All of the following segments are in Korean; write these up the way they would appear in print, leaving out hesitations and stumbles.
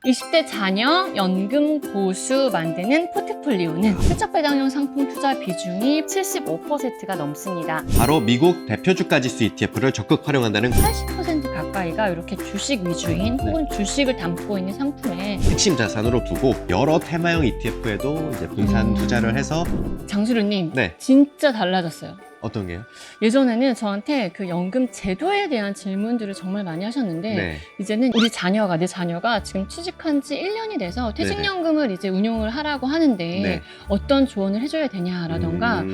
20대 자녀 연금 고수 만드는 포트폴리오는 실적 배당형 상품 투자 비중이 75%가 넘습니다. 바로 미국 대표 주가지수 ETF를 적극 활용한다는 80% 가까이가 이렇게 주식 위주인 혹은 주식을 담고 있는 상품에 핵심 자산으로 두고 여러 테마형 ETF에도 이제 분산 투자를 해서. 장수르님 네. 진짜 달라졌어요. 어떤 게요? 예전에는 저한테 그 연금 제도에 대한 질문들을 정말 많이 하셨는데 네. 이제는 내 자녀가 지금 취직한 지 1년이 돼서 퇴직연금을 이제 운용을 하라고 하는데 네. 어떤 조언을 해줘야 되냐라던가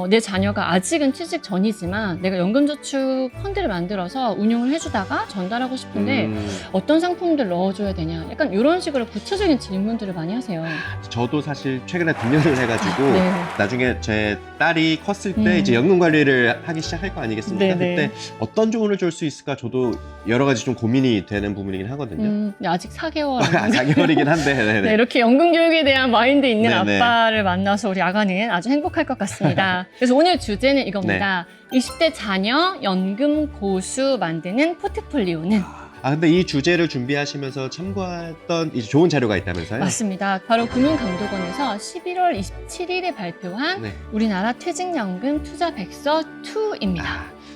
내 자녀가 아직은 취직 전이지만 내가 연금저축 펀드를 만들어서 운용을 해주다가 전달하고 싶은데 어떤 상품들 넣어줘야 되냐 약간 이런 식으로 구체적인 질문들을 많이 하세요. 저도 사실 최근에 등록을 해가지고 네. 나중에 제 딸이 컸을 때 이제 연금 관리를 하기 시작할 거 아니겠습니까? 네네. 그때 어떤 조언을 줄 수 있을까 저도 여러 가지 좀 고민이 되는 부분이긴 하거든요. 근데 아직 4개월 4개월이긴 한데. 네네. 네, 이렇게 연금 교육에 대한 마인드 있는 네네. 아빠를 만나서 우리 아가는 아주 행복할 것 같습니다. 그래서 오늘 주제는 이겁니다. 20대 자녀 연금 고수 만드는 포트폴리오는 근데 이 주제를 준비하시면서 참고했던 이제 좋은 자료가 있다면서요? 맞습니다. 바로 금융감독원에서 11월 27일에 발표한 네. 우리나라 퇴직연금 투자 백서 2입니다.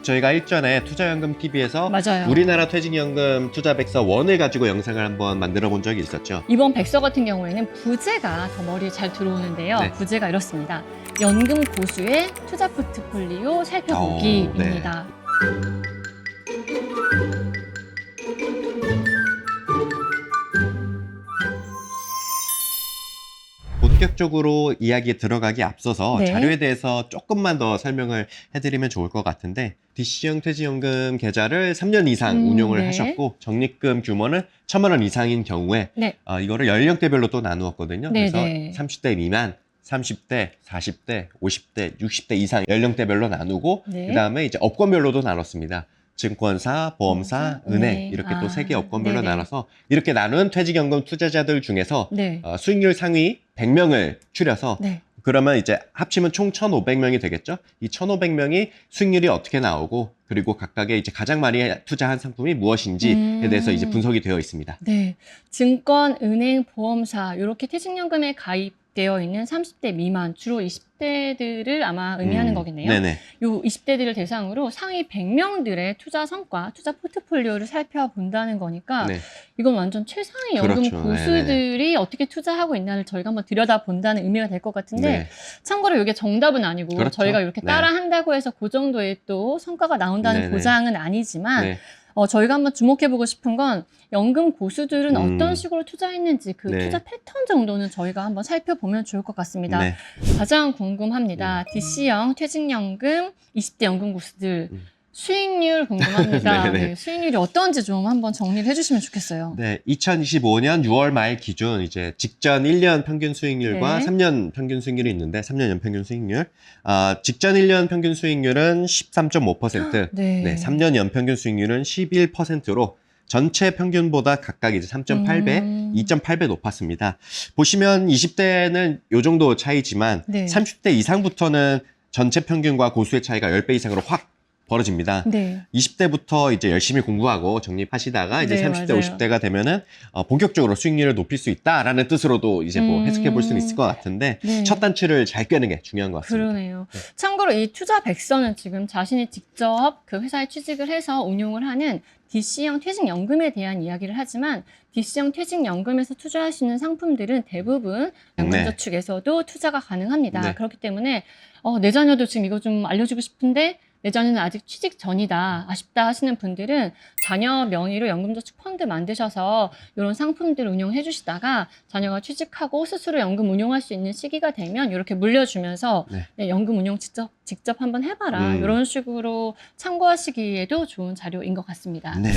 저희가 일전에 투자연금 TV에서 맞아요. 우리나라 퇴직연금 투자 백서 1을 가지고 영상을 한번 만들어 본 적이 있었죠. 이번 백서 같은 경우에는 부제가 더 머리에 잘 들어오는데요. 네. 부제가 이렇습니다. 연금 고수의 투자 포트폴리오 살펴보기입니다. 본격적으로 이야기에 들어가기 앞서서 네. 자료에 대해서 조금만 더 설명을 해드리면 좋을 것 같은데, DC형 퇴직연금 계좌를 3년 이상 운용을 네. 하셨고 적립금 규모는 1,000만 원 이상인 경우에 네. 이거를 연령대별로 또 나누었거든요. 네, 그래서 네. 30대 미만, 30대, 40대, 50대, 60대 이상 연령대별로 나누고 네. 그다음에 이제 업권별로도 나눴습니다. 증권사, 보험사, 네. 은행 이렇게 또 3개 업권별로 네네. 나눠서 이렇게 나눈 퇴직연금 투자자들 중에서 네. 수익률 상위 100명을 추려서 네. 그러면 이제 합치면 총 1,500명이 되겠죠. 이 1,500명이 수익률이 어떻게 나오고 그리고 각각의 이제 가장 많이 투자한 상품이 무엇인지에 대해서 이제 분석이 되어 있습니다. 네. 증권, 은행, 보험사 이렇게 퇴직연금에 가입되어 있는 30대 미만 주로 20대들을 아마 의미하는 거겠네요. 네네. 요 20대들을 대상으로 상위 100명들의 투자 성과, 투자 포트폴리오를 살펴본다는 거니까 네. 이건 완전 최상의 연금 그렇죠. 고수들이 네네. 어떻게 투자하고 있나를 저희가 한번 들여다본다는 의미가 될 것 같은데 네. 참고로 이게 정답은 아니고 그렇죠. 저희가 이렇게 네. 따라한다고 해서 그 정도의 또 성과가 나온다는 네네. 보장은 아니지만 네. 저희가 한번 주목해보고 싶은 건 연금 고수들은 어떤 식으로 투자했는지 그 네. 투자 패턴 정도는 저희가 한번 살펴보면 좋을 것 같습니다. 네. 가장 궁금합니다. DC형 퇴직연금 20대 연금 고수들 수익률 궁금합니다. 네네. 네, 수익률이 어떤지 좀 한번 정리를 해주시면 좋겠어요. 네, 2025년 6월 말 기준 이제 직전 1년 평균 수익률과 네. 3년 평균 수익률이 있는데 3년 연평균 수익률 직전 1년 평균 수익률은 13.5%, 네. 네, 3년 연평균 수익률은 11%로 전체 평균보다 각각 이제 3.8배, 2.8배 높았습니다. 보시면 20대는 요 정도 차이지만 네. 30대 이상부터는 전체 평균과 고수의 차이가 10배 이상으로 확 벌어집니다. 네. 20대부터 이제 열심히 공부하고 적립하시다가 이제 네, 30대, 맞아요. 50대가 되면은 본격적으로 수익률을 높일 수 있다라는 뜻으로도 이제 뭐 해석해 볼 수는 있을 것 같은데 네. 첫 단추를 잘 꿰는 게 중요한 것 같습니다. 그러네요. 참고로 이 투자 백서는 지금 자신이 직접 그 회사에 취직을 해서 운용을 하는 DC형 퇴직연금에 대한 이야기를 하지만 DC형 퇴직연금에서 투자할 수 있는 상품들은 대부분 연금저축에서도 투자가 가능합니다. 네. 그렇기 때문에 내 자녀도 지금 이거 좀 알려주고 싶은데 내 자녀는 아직 취직 전이다, 아쉽다 하시는 분들은 자녀 명의로 연금저축 펀드 만드셔서 이런 상품들을 운용해 주시다가 자녀가 취직하고 스스로 연금 운용할 수 있는 시기가 되면 이렇게 물려주면서 네. 연금 운용 직접 한번 해봐라. 이런 식으로 참고하시기에도 좋은 자료인 것 같습니다. 네.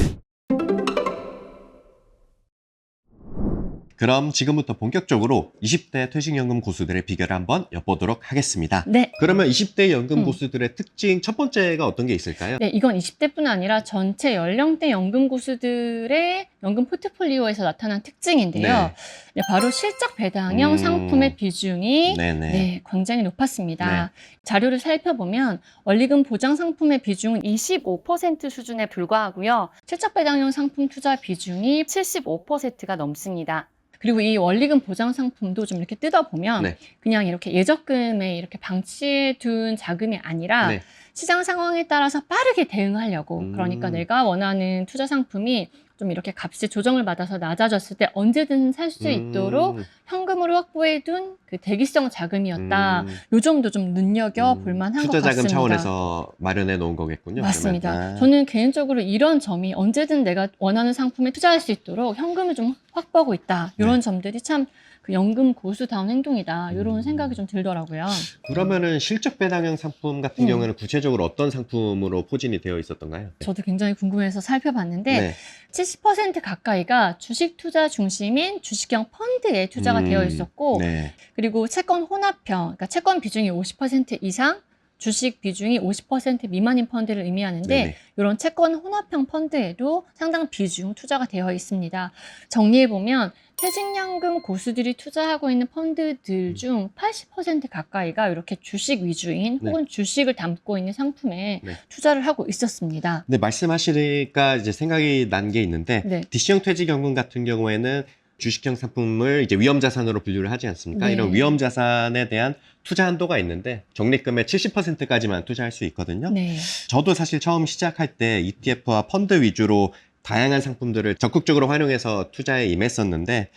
그럼 지금부터 본격적으로 20대 퇴직연금 고수들의 비결을 한번 엿보도록 하겠습니다. 네. 그러면 20대 연금 고수들의 특징 첫 번째가 어떤 게 있을까요? 네, 이건 20대뿐 아니라 전체 연령대 연금 고수들의 연금 포트폴리오에서 나타난 특징인데요. 네. 네, 바로 실적 배당형 상품의 비중이 네네. 네, 굉장히 높았습니다. 네. 자료를 살펴보면 원리금 보장 상품의 비중은 25% 수준에 불과하고요. 실적 배당형 상품 투자 비중이 75%가 넘습니다. 그리고 이 원리금 보장 상품도 좀 이렇게 뜯어보면 네. 그냥 이렇게 예적금에 이렇게 방치해 둔 자금이 아니라 네. 시장 상황에 따라서 빠르게 대응하려고 그러니까 내가 원하는 투자 상품이 좀 이렇게 값이 조정을 받아서 낮아졌을 때 언제든 살 수 있도록 현금으로 확보해둔 그 대기성 자금이었다. 요 점도 좀 눈여겨볼 만한 것 투자 자금 같습니다. 차원에서 마련해 놓은 거겠군요. 맞습니다. 그러면. 저는 개인적으로 이런 점이 언제든 내가 원하는 상품에 투자할 수 있도록 현금을 좀 확보하고 있다. 이런 네. 점들이 참 그 연금 고수다운 행동이다. 이런 생각이 좀 들더라고요. 그러면은 실적 배당형 상품 같은 경우에는 구체적으로 어떤 상품으로 포진이 되어 있었던가요? 저도 굉장히 궁금해서 살펴봤는데 네. 70% 가까이가 주식 투자 중심인 주식형 펀드에 투자가 되어 있었고 네. 그리고 채권 혼합형, 그러니까 채권 비중이 50% 이상, 주식 비중이 50% 미만인 펀드를 의미하는데 네네. 이런 채권 혼합형 펀드에도 상당 비중 투자가 되어 있습니다. 정리해보면 퇴직연금 고수들이 투자하고 있는 펀드들 중 80% 가까이가 이렇게 주식 위주인 네. 혹은 주식을 담고 있는 상품에 네. 투자를 하고 있었습니다. 근데 말씀하시니까 이제 생각이 난 게 있는데 네. DC형 퇴직연금 같은 경우에는 주식형 상품을 이제 위험자산으로 분류를 하지 않습니까? 네. 이런 위험자산에 대한 투자 한도가 있는데 적립금의 70%까지만 투자할 수 있거든요. 네. 저도 사실 처음 시작할 때 ETF와 펀드 위주로 다양한 상품들을 적극적으로 활용해서 투자에 임했었는데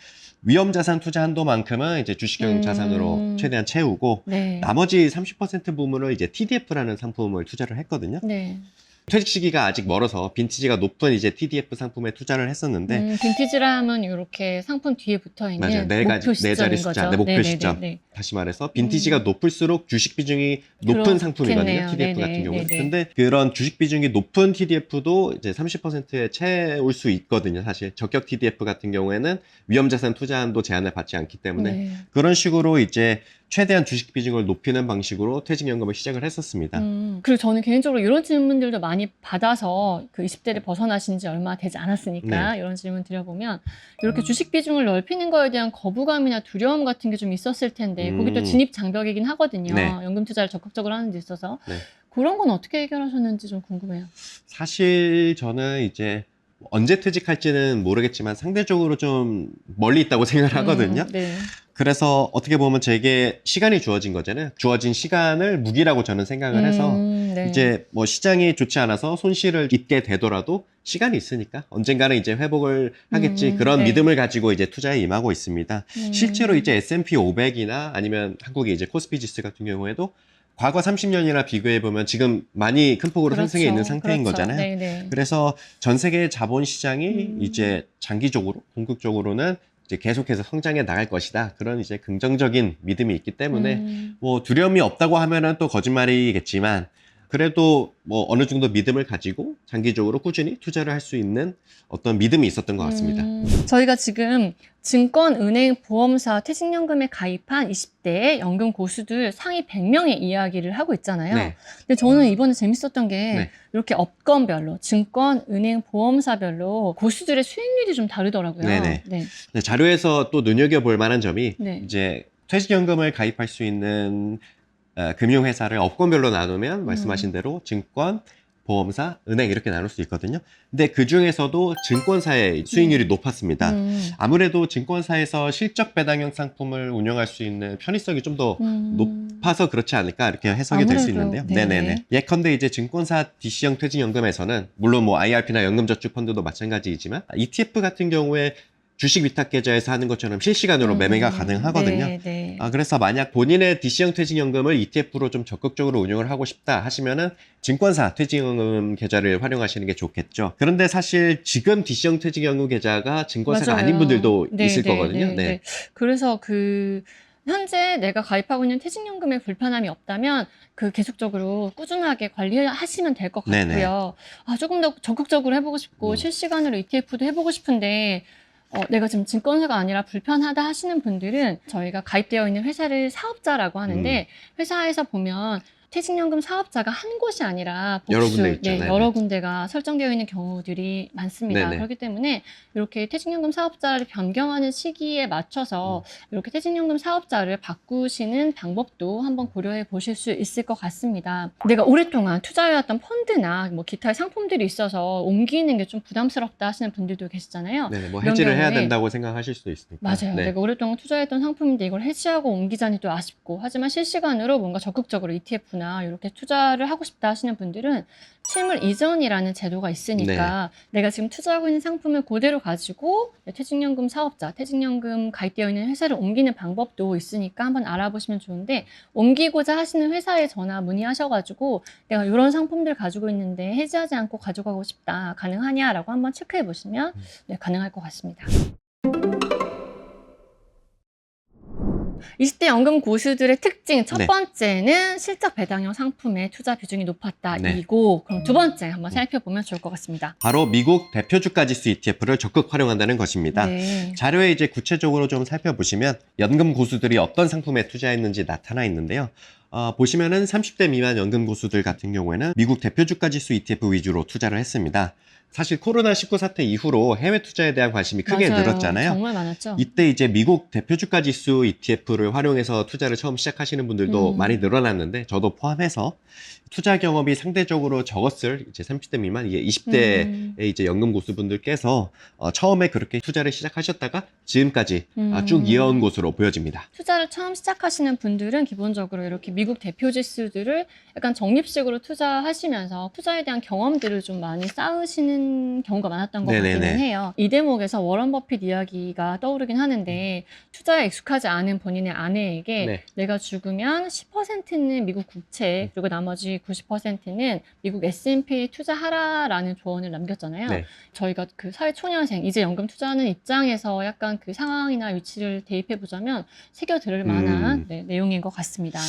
위험자산 투자 한도만큼은 이제 주식형 자산으로 최대한 채우고 네. 나머지 30% 부분을 이제 TDF라는 상품을 투자를 했거든요. 네. 퇴직 시기가 아직 멀어서 빈티지가 높은 이제 TDF 상품에 투자를 했었는데 빈티지라 하면 이렇게 상품 뒤에 붙어 있는 맞아요. 네 목표 자리 시점인 숫자, 거죠. 네, 목표 네네네네. 시점. 다시 말해서 빈티지가 높을수록 주식 비중이 높은 상품이거든요. 그렇겠네요. TDF 같은 네네, 경우는. 네네. 근데 그런 주식 비중이 높은 TDF도 이제 30%에 채울 수 있거든요. 사실 저격 TDF 같은 경우에는 위험자산 투자 한도 제한을 받지 않기 때문에 네. 그런 식으로 이제 최대한 주식 비중을 높이는 방식으로 퇴직연금을 시작을 했었습니다. 그리고 저는 개인적으로 이런 질문들도 많이 받아서 그 20대를 벗어나신 지 얼마 되지 않았으니까 네. 이런 질문 드려보면 이렇게 주식 비중을 넓히는 거에 대한 거부감이나 두려움 같은 게 좀 있었을 텐데 그게 또 진입 장벽이긴 하거든요. 네. 연금 투자를 적극적으로 하는 데 있어서. 네. 그런 건 어떻게 해결하셨는지 좀 궁금해요. 사실 저는 이제 언제 퇴직할지는 모르겠지만 상대적으로 좀 멀리 있다고 생각을 하거든요. 네. 그래서 어떻게 보면 제게 시간이 주어진 거잖아요. 주어진 시간을 무기라고 저는 생각을 해서 네. 이제 뭐 시장이 좋지 않아서 손실을 입게 되더라도 시간이 있으니까 언젠가는 이제 회복을 하겠지. 그런 네. 믿음을 가지고 이제 투자에 임하고 있습니다. 실제로 이제 S&P 500이나 아니면 한국의 이제 코스피 지수 같은 경우에도 과거 30년이나 비교해 보면 지금 많이 큰 폭으로 상승해 있는 상태인 거잖아요. 네네. 그래서 전 세계 자본 시장이 이제 장기적으로 궁극적으로는 이제 계속해서 성장해 나갈 것이다. 그런 이제 긍정적인 믿음이 있기 때문에 뭐 두려움이 없다고 하면은 또 거짓말이겠지만 그래도 뭐 어느 정도 믿음을 가지고 장기적으로 꾸준히 투자를 할 수 있는 어떤 믿음이 있었던 것 같습니다. 저희가 지금 증권, 은행, 보험사, 퇴직연금에 가입한 20대 연금 고수들 상위 100명의 이야기를 하고 있잖아요. 네. 근데 저는 이번에 재밌었던 게 네. 이렇게 업건별로 증권, 은행, 보험사별로 고수들의 수익률이 좀 다르더라고요. 네네. 네. 네, 자료에서 또 눈여겨볼 만한 점이 네. 이제 퇴직연금을 가입할 수 있는 금융회사를 업권별로 나누면 말씀하신 대로 증권, 보험사, 은행 이렇게 나눌 수 있거든요. 근데 그 중에서도 증권사의 수익률이 높았습니다. 아무래도 증권사에서 실적 배당형 상품을 운영할 수 있는 편의성이 좀 더 높아서 그렇지 않을까 이렇게 해석이 될 수 아무래도, 있는데요. 네. 네네네. 예컨대 이제 증권사 DC형 퇴직연금에서는 물론 뭐 IRP나 연금저축펀드도 마찬가지이지만 ETF 같은 경우에 주식 위탁 계좌에서 하는 것처럼 실시간으로 매매가 가능하거든요. 네, 네. 그래서 만약 본인의 DC형 퇴직연금을 ETF로 좀 적극적으로 운영을 하고 싶다 하시면은 증권사 퇴직연금 계좌를 활용하시는 게 좋겠죠. 그런데 사실 지금 DC형 퇴직연금 계좌가 증권사가 맞아요. 아닌 분들도 네, 있을 네, 거거든요. 네, 네. 그래서 현재 내가 가입하고 있는 퇴직연금에 불편함이 없다면 계속적으로 꾸준하게 관리하시면 될 것 같고요. 네네. 조금 더 적극적으로 해보고 싶고 실시간으로 ETF도 해보고 싶은데 내가 지금 증권사가 아니라 불편하다 하시는 분들은 저희가 가입되어 있는 회사를 사업자라고 하는데 회사에서 보면 퇴직연금 사업자가 한 곳이 아니라 여러 복수, 군데 있죠. 네, 네네. 여러 군데가 설정되어 있는 경우들이 많습니다. 네네. 그렇기 때문에 이렇게 퇴직연금 사업자를 변경하는 시기에 맞춰서 이렇게 퇴직연금 사업자를 바꾸시는 방법도 한번 고려해 보실 수 있을 것 같습니다. 내가 오랫동안 투자해왔던 펀드나 뭐 기타의 상품들이 있어서 옮기는 게 좀 부담스럽다 하시는 분들도 계시잖아요. 네네. 뭐 이런 해지를 해야 경우에 된다고 생각하실 수도 있으니까. 맞아요. 네. 내가 오랫동안 투자했던 상품인데 이걸 해지하고 옮기자니 또 아쉽고, 하지만 실시간으로 뭔가 적극적으로 ETF나 이렇게 투자를 하고 싶다 하시는 분들은 실물 이전이라는 제도가 있으니까 내가 지금 투자하고 있는 상품을 그대로 가지고 퇴직연금 사업자, 퇴직연금 가입되어 있는 회사를 옮기는 방법도 있으니까 한번 알아보시면 좋은데, 옮기고자 하시는 회사에 전화 문의하셔가지고 내가 이런 상품들 가지고 있는데 해지하지 않고 가져가고 싶다, 가능하냐라고 한번 체크해 보시면 가능할 것 같습니다. 20대 연금 고수들의 특징 첫 네. 번째는 실적 배당형 상품의 투자 비중이 높았다. 네. 이고, 그럼 두 번째 한번 살펴보면 좋을 것 같습니다. 바로 미국 대표주가지수 ETF를 적극 활용한다는 것입니다. 네. 자료에 이제 구체적으로 좀 살펴보시면 연금 고수들이 어떤 상품에 투자했는지 나타나 있는데요. 보시면은 30대 미만 연금 고수들 같은 경우에는 미국 대표주가지수 ETF 위주로 투자를 했습니다. 사실 코로나19 사태 이후로 해외 투자에 대한 관심이 크게 맞아요. 늘었잖아요. 정말 많았죠. 이때 이제 미국 대표주가 지수 ETF를 활용해서 투자를 처음 시작하시는 분들도 많이 늘어났는데, 저도 포함해서 투자 경험이 상대적으로 적었을 이제 30대 미만, 이게 20대의 이제 연금 고수분들께서 처음에 그렇게 투자를 시작하셨다가 지금까지 쭉 이어온 것으로 보여집니다. 투자를 처음 시작하시는 분들은 기본적으로 이렇게 미국 대표 지수들을 약간 적립식으로 투자하시면서 투자에 대한 경험들을 좀 많이 쌓으시는 경우가 많았던 것 네네네. 같기는 해요. 이 대목에서 워런 버핏 이야기가 떠오르긴 하는데, 투자에 익숙하지 않은 본인의 아내에게 네. 내가 죽으면 10%는 미국 국채, 그리고 나머지 90%는 미국 S&P에 투자하라라는 조언을 남겼잖아요. 네. 저희가 그 사회초년생, 이제 연금 투자하는 입장에서 약간 그 상황이나 위치를 대입해 보자면 새겨 들을 만한 내용인 것 같습니다.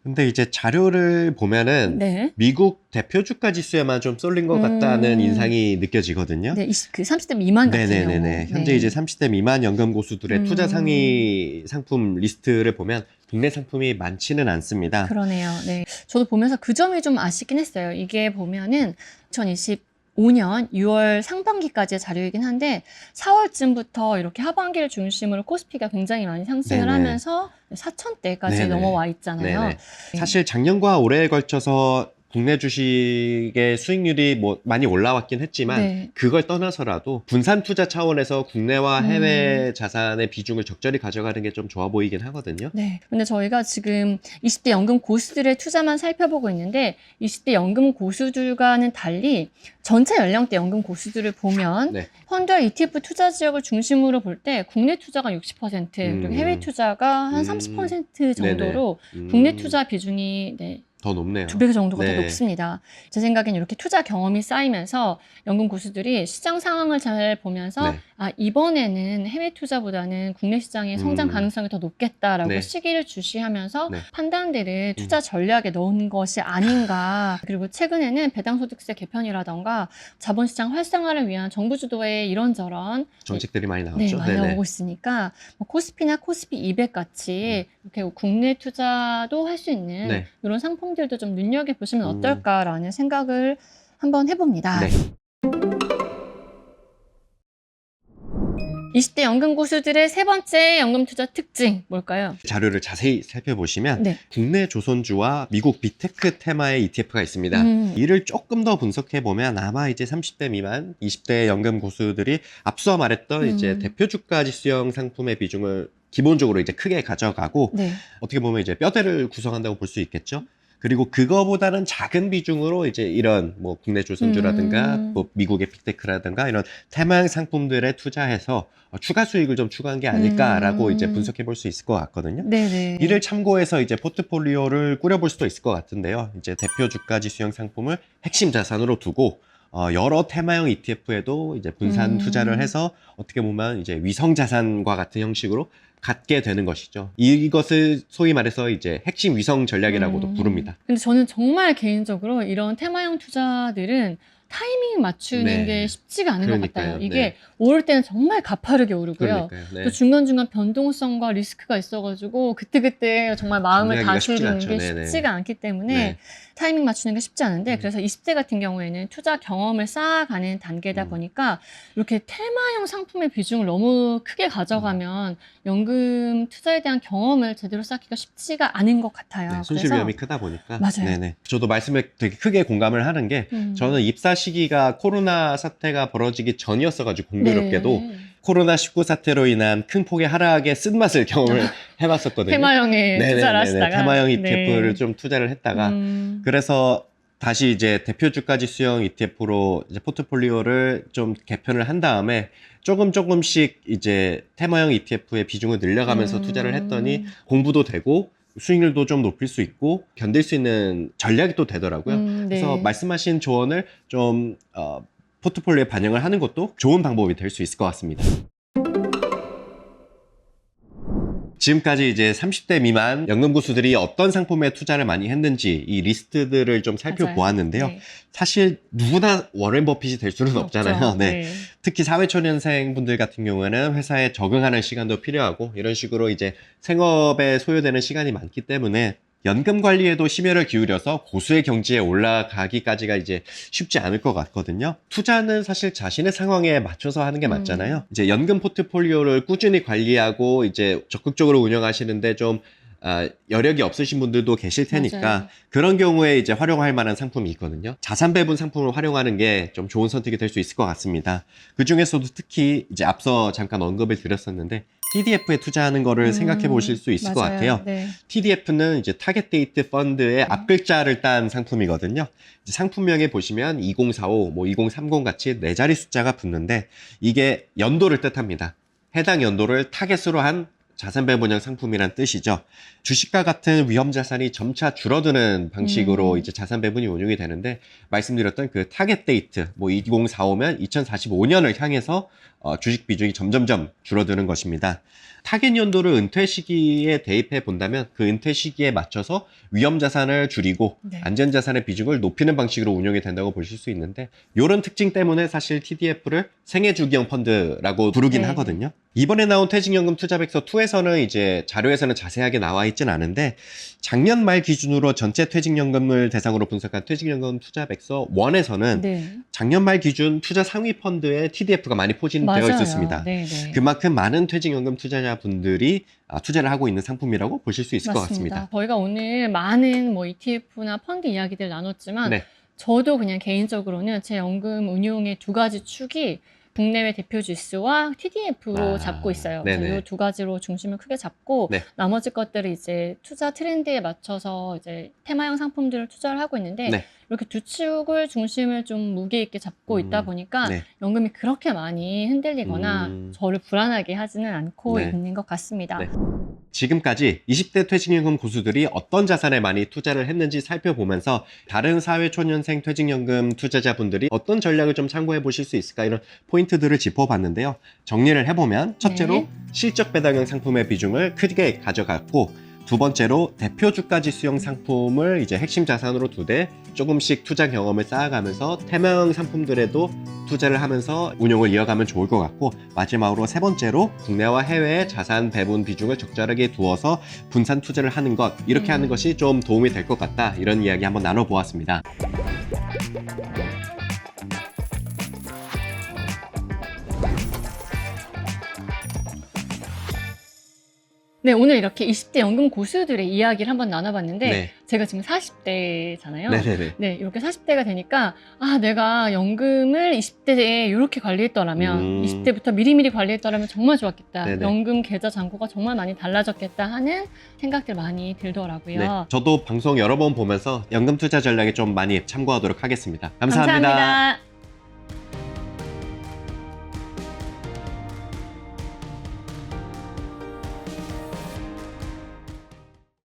근데 이제 자료를 보면은 네. 미국 대표주가 지수에만 좀 쏠린 것 같다는 인상이 느껴지거든요. 네, 그 30대 미만 같은 경우. 네네네네. 현재 네. 이제 30대 미만 연금 고수들의 투자 상위 상품 리스트를 보면 국내 상품이 많지는 않습니다. 그러네요. 네. 저도 보면서 그 점이 좀 아쉽긴 했어요. 이게 보면은 2025년 6월 상반기까지의 자료이긴 한데 4월쯤부터 이렇게 하반기를 중심으로 코스피가 굉장히 많이 상승을 네네. 하면서 4,000대까지 네네. 넘어와 있잖아요. 네네. 사실 작년과 올해에 걸쳐서 국내 주식의 수익률이 뭐 많이 올라왔긴 했지만 네. 그걸 떠나서라도 분산 투자 차원에서 국내와 해외 자산의 비중을 적절히 가져가는 게 좀 좋아 보이긴 하거든요. 네. 근데 저희가 지금 20대 연금 고수들의 투자만 살펴보고 있는데 20대 연금 고수들과는 달리 전체 연령대 연금 고수들을 보면 네. 펀드와 ETF 투자 지역을 중심으로 볼 때 국내 투자가 60%, 그리고 해외 투자가 한 30% 정도로 국내 투자 비중이 더 높네요. 2배 정도가 네. 더 높습니다. 제 생각엔 이렇게 투자 경험이 쌓이면서 연금 고수들이 시장 상황을 잘 보면서 네. 이번에는 해외 투자보다는 국내 시장의 성장 가능성이 더 높겠다라고 네. 시기를 주시하면서 네. 판단들을 투자 전략에 넣은 것이 아닌가. 그리고 최근에는 배당소득세 개편이라던가 자본시장 활성화를 위한 정부 주도의 이런저런 정책들이 많이 네, 나왔죠. 많이 네네. 나오고 있으니까 뭐 코스피나 코스피 200 같이 이렇게 국내 투자도 할 수 있는 네. 이런 상품들도 좀 눈여겨보시면 어떨까라는 생각을 한번 해봅니다. 네. 20대 연금 고수들의 세 번째 연금 투자 특징 뭘까요? 자료를 자세히 살펴보시면 네. 국내 조선주와 미국 빅테크 테마의 ETF가 있습니다. 이를 조금 더 분석해 보면 아마 이제 30대 미만, 20대 연금 고수들이 앞서 말했던 이제 대표주가 지수형 상품의 비중을 기본적으로 이제 크게 가져가고 네. 어떻게 보면 이제 뼈대를 구성한다고 볼 수 있겠죠. 그리고 그거보다는 작은 비중으로 이제 이런 뭐 국내 조선주라든가 뭐 미국의 빅테크라든가 이런 테마형 상품들에 투자해서 추가 수익을 좀 추구한 게 아닐까라고 이제 분석해 볼 수 있을 것 같거든요. 네네. 이를 참고해서 이제 포트폴리오를 꾸려볼 수도 있을 것 같은데요. 이제 대표 주가 지수형 상품을 핵심 자산으로 두고 여러 테마형 ETF에도 이제 분산 투자를 해서 어떻게 보면 이제 위성 자산과 같은 형식으로 갖게 되는 것이죠. 이것을 소위 말해서 이제 핵심 위성 전략이라고도 부릅니다. 근데 저는 정말 개인적으로 이런 테마형 투자들은 타이밍 맞추는 네. 게 쉽지가 않은 것 그러니까요. 같아요. 이게 네. 오를 때는 정말 가파르게 오르고요. 그러니까요. 네. 또 중간중간 변동성과 리스크가 있어가지고 그때그때 정말 마음을 준비하기가 쉽지가 다스리는 않죠. 게 네네. 쉽지가 않기 때문에 네. 타이밍 맞추는 게 쉽지 않은데 음. 그래서 20대 같은 경우에는 투자 경험을 쌓아가는 단계다 보니까 이렇게 테마형 상품의 비중을 너무 크게 가져가면 연금 투자에 대한 경험을 제대로 쌓기가 쉽지가 않은 것 같아요. 네, 손실 위험이 크다 보니까. 맞아요. 네네. 저도 말씀에 되게 크게 공감을 하는 게 저는 입사 시기가 코로나 사태가 벌어지기 전이었어가지고 공교롭게도 네. 코로나19 사태로 인한 큰 폭의 하락의 쓴맛을 경험을 해봤었거든요. 테마형에 네네네네. 투자를 하시다가 테마형 ETF를 네. 좀 투자를 했다가 음. 그래서 다시 이제 대표주까지 수용 ETF로 이제 포트폴리오를 좀 개편을 한 다음에 조금씩 이제 테마형 ETF의 비중을 늘려가면서 투자를 했더니 공부도 되고 수익률도 좀 높일 수 있고 견딜 수 있는 전략이 또 되더라고요. 그래서 네. 말씀하신 조언을 좀 포트폴리오에 반영을 하는 것도 좋은 방법이 될 수 있을 것 같습니다. 지금까지 이제 30대 미만 연금고수들이 어떤 상품에 투자를 많이 했는지 이 리스트들을 좀 살펴보았는데요. 네. 사실 누구나 워렌 버핏이 될 수는 없잖아요. 없죠. 네. 특히 사회초년생 분들 같은 경우에는 회사에 적응하는 시간도 필요하고 이런 식으로 이제 생업에 소요되는 시간이 많기 때문에 연금 관리에도 심혈을 기울여서 고수의 경지에 올라가기까지가 이제 쉽지 않을 것 같거든요. 투자는 사실 자신의 상황에 맞춰서 하는 게 맞잖아요. 이제 연금 포트폴리오를 꾸준히 관리하고 이제 적극적으로 운영하시는데 좀 여력이 없으신 분들도 계실 테니까 맞아요. 그런 경우에 이제 활용할 만한 상품이 있거든요. 자산 배분 상품을 활용하는 게 좀 좋은 선택이 될 수 있을 것 같습니다. 그 중에서도 특히 이제 앞서 잠깐 언급을 드렸었는데 TDF에 투자하는 거를 생각해 보실 수 있을 것 맞아요. 같아요. 네. TDF는 이제 타겟 데이트 펀드의 앞글자를 딴 상품이거든요. 이제 상품명에 보시면 2045, 뭐 2030 같이 네 자리 숫자가 붙는데 이게 연도를 뜻합니다. 해당 연도를 타겟으로 한 자산 배분형 상품이란 뜻이죠. 주식과 같은 위험 자산이 점차 줄어드는 방식으로 이제 자산 배분이 운용이 되는데 말씀드렸던 그 타겟 데이트, 뭐 2045면 2045년을 향해서 주식 비중이 점점점 줄어드는 것입니다. 타겟 연도를 은퇴 시기에 대입해 본다면 그 은퇴 시기에 맞춰서 위험 자산을 줄이고 네. 안전 자산의 비중을 높이는 방식으로 운용이 된다고 보실 수 있는데 이런 특징 때문에 사실 TDF를 생애 주기형 펀드라고 부르긴 네. 하거든요. 이번에 나온 퇴직연금 투자백서 2에서는 이제 자료에서는 자세하게 나와 있진 않은데 작년 말 기준으로 전체 퇴직연금을 대상으로 분석한 퇴직연금 투자백서 1에서는 네. 작년 말 기준 투자 상위 펀드에 TDF가 많이 포진되어 맞아요. 있었습니다. 네, 네. 그만큼 많은 퇴직연금 투자자분들이 투자를 하고 있는 상품이라고 보실 수 있을 것 같습니다. 저희가 오늘 많은 뭐 ETF나 펀드 이야기들 나눴지만 네. 저도 그냥 개인적으로는 제 연금 운용의 두 가지 축이 국내외 대표 지수와 TDF로 잡고 있어요. 그래서 네네. 이 두 가지로 중심을 크게 잡고 네. 나머지 것들을 이제 투자 트렌드에 맞춰서 이제 테마형 상품들을 투자를 하고 있는데 네. 이렇게 두 축을 중심을 좀 무게 있게 잡고 있다 보니까 네. 연금이 그렇게 많이 흔들리거나 저를 불안하게 하지는 않고 네. 있는 것 같습니다. 네. 지금까지 20대 퇴직연금 고수들이 어떤 자산에 많이 투자를 했는지 살펴보면서 다른 사회초년생 퇴직연금 투자자분들이 어떤 전략을 좀 참고해 보실 수 있을까 이런 포인트들을 짚어봤는데요. 정리를 해보면 첫째로 네. 실적 배당형 상품의 비중을 크게 가져갔고 두 번째로 대표주까지 수용 상품을 이제 핵심 자산으로 두되 조금씩 투자 경험을 쌓아가면서 테마형 상품들에도 투자를 하면서 운용을 이어가면 좋을 것 같고 마지막으로 세 번째로 국내와 해외의 자산 배분 비중을 적절하게 두어서 분산 투자를 하는 것 이렇게 하는 것이 좀 도움이 될 것 같다 이런 이야기 한번 나눠보았습니다. 네, 오늘 이렇게 20대 연금 고수들의 이야기를 한번 나눠봤는데 네. 제가 지금 40대잖아요. 네네네. 네, 이렇게 40대가 되니까 내가 연금을 20대에 이렇게 관리했더라면 20대부터 미리미리 관리했더라면 정말 좋았겠다. 네네. 연금 계좌 잔고가 정말 많이 달라졌겠다 하는 생각들 많이 들더라고요. 네. 저도 방송 여러 번 보면서 연금 투자 전략에 좀 많이 참고하도록 하겠습니다. 감사합니다. 감사합니다.